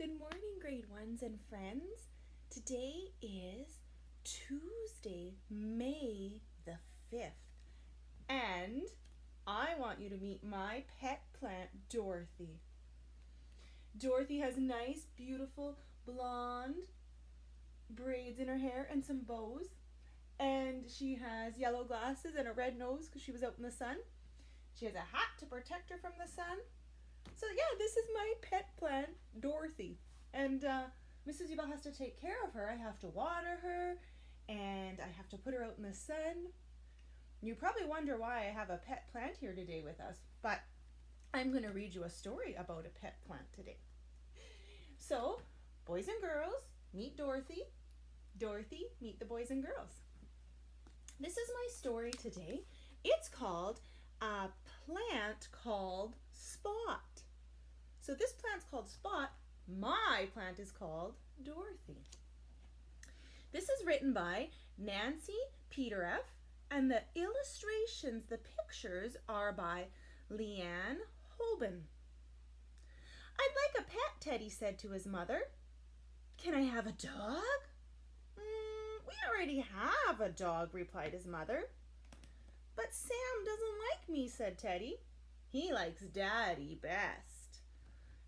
Good morning, grade ones and friends. Today is Tuesday, May the 5th, and I want you to meet my pet plant, Dorothy. Dorothy has nice, beautiful blonde braids in her hair and some bows, and she has yellow glasses and a red nose because she was out in the sun. She has a hat to protect her from the sun. So yeah, this is my pet plant, Dorothy. And Mrs. Yubel has to take care of her. I have to water her, and I have to put her out in the sun. You probably wonder why I have a pet plant here today with us, but I'm going to read you a story about a pet plant today. So, boys and girls, meet Dorothy. Dorothy, meet the boys and girls. This is my story today. It's called A Plant Called Spot. So this plant's called Spot. My plant is called Dorothy. This is written by Nancy Petereff, and the illustrations, the pictures, are by Leanne Holben. I'd like a pet, Teddy said to his mother. Can I have a dog? We already have a dog, replied his mother. But Sam doesn't like me, said Teddy. He likes Daddy best.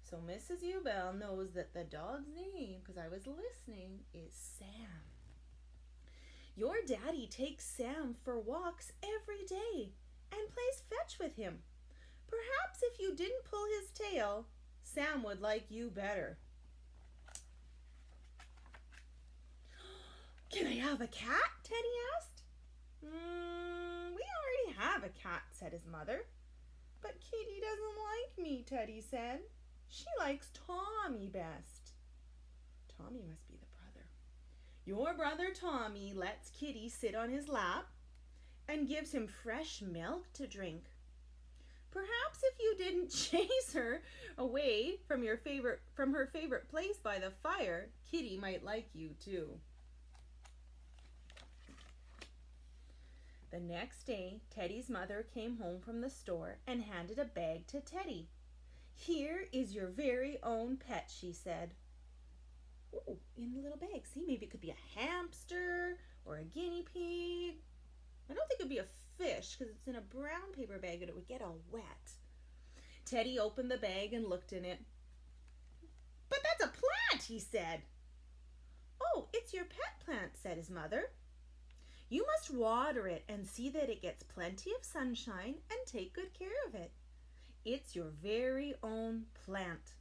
So Mrs. Yubel knows that the dog's name, because I was listening, is Sam. Your daddy takes Sam for walks every day and plays fetch with him. Perhaps if you didn't pull his tail, Sam would like you better. Can I have a cat? Teddy asked. We already have a cat, said his mother. But Kitty doesn't like me, Teddy said. She likes Tommy best. Tommy must be the brother. Your brother Tommy lets Kitty sit on his lap and gives him fresh milk to drink. Perhaps if you didn't chase her away from her favorite place by the fire, Kitty might like you too. The next day, Teddy's mother came home from the store and handed a bag to Teddy. Here is your very own pet, she said. Oh, in the little bag. See, maybe it could be a hamster or a guinea pig. I don't think it would be a fish because it's in a brown paper bag and it would get all wet. Teddy opened the bag and looked in it. But that's a plant, he said. Oh, it's your pet plant, said his mother. You must water it and see that it gets plenty of sunshine and take good care of it. It's your very own plant.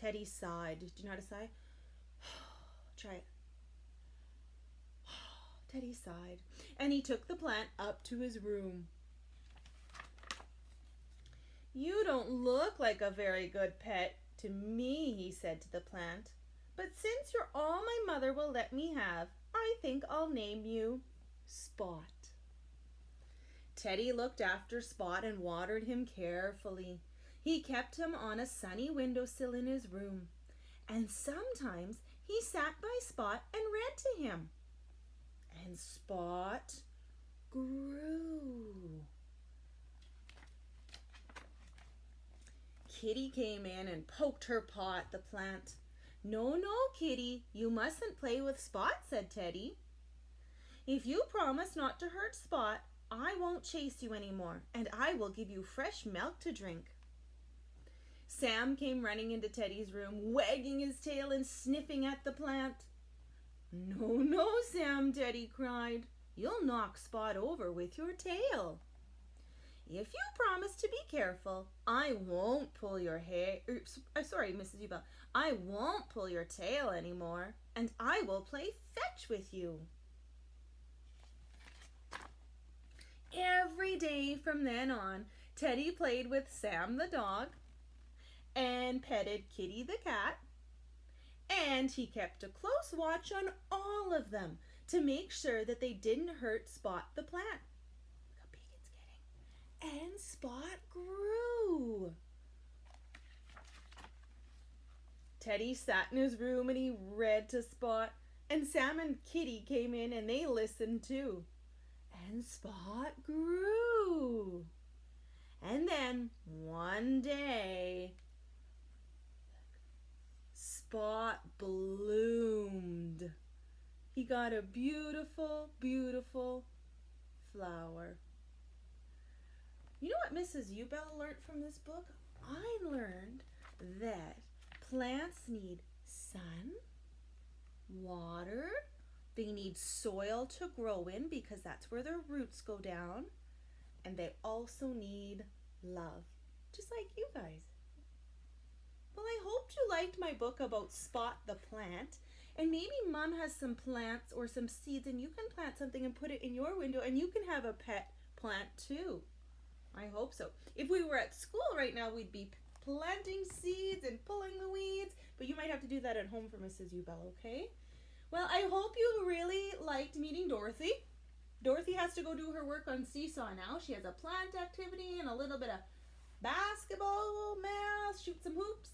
Teddy sighed. Do you know how to sigh? Try it. Teddy sighed, and he took the plant up to his room. You don't look like a very good pet to me, he said to the plant. But since you're all my mother will let me have, I think I'll name you Spot. Teddy looked after Spot and watered him carefully. He kept him on a sunny windowsill in his room, and sometimes he sat by Spot and read to him. And Spot grew. Kitty came in and poked her paw at the plant. No, no, Kitty, you mustn't play with Spot, said Teddy. If you promise not to hurt Spot, I won't chase you anymore, and I will give you fresh milk to drink. Sam came running into Teddy's room, wagging his tail and sniffing at the plant. No, no, Sam, Teddy cried. You'll knock Spot over with your tail. If you promise to be careful, I won't pull your hair. Sorry, Mrs. Yubel. I won't pull your tail anymore, and I will play fetch with you. Every day from then on, Teddy played with Sam the dog and petted Kitty the cat, and he kept a close watch on all of them to make sure that they didn't hurt Spot the plant. Look how big it's getting. And Spot grew. Teddy sat in his room and he read to Spot, and Sam and Kitty came in and they listened too. And Spot grew. And then one day, Spot bloomed. He got a beautiful, beautiful flower. You know what Mrs. Ubell learned from this book? I learned that plants need sun, water, they need soil to grow in because that's where their roots go down, and they also need love, just like you guys. Well, I hope you liked my book about Spot the plant, and maybe Mom has some plants or some seeds and you can plant something and put it in your window and you can have a pet plant too. I hope so. If we were at school right now, we'd be planting seeds and pulling the weeds, but you might have to do that at home for Mrs. Ubell, okay? Well, I hope you really liked meeting Dorothy. Dorothy has to go do her work on Seesaw now. She has a plant activity and a little bit of basketball, math, shoot some hoops.